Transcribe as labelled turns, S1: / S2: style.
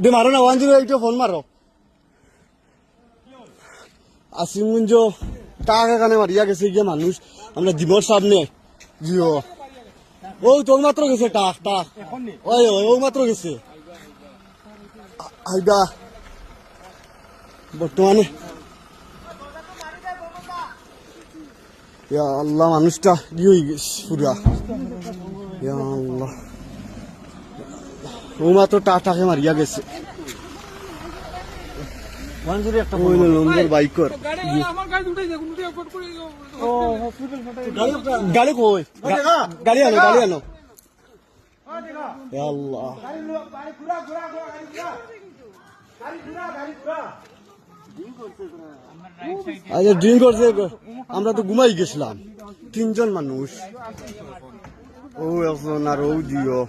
S1: দে মারো না 108 ফোন মারো আসিমগঞ্জ টাকা কানে মারিয়া গেছে গিয়ে মানুষ আমরা জীবর সামনে জিও ও তো মাত্র গেছে টাক টাক ওই ও মাত্র গেছে আইবা বর্তমানে ইয়া আল্লাহ মানুষটা ই হয়ে গেছে পুরা ইয়া আল্লাহ ও মাত্র টাকে মারিয়া গেছে বাইকর গাড়ি কই গাড়ি আনো গাড়ি আনো আল্লাহ আচ্ছা ড্রিঙ্ক করছে আমরা তো ঘুমাই গেছিলাম 3 জন মানুষ ও এখন আর ও দিও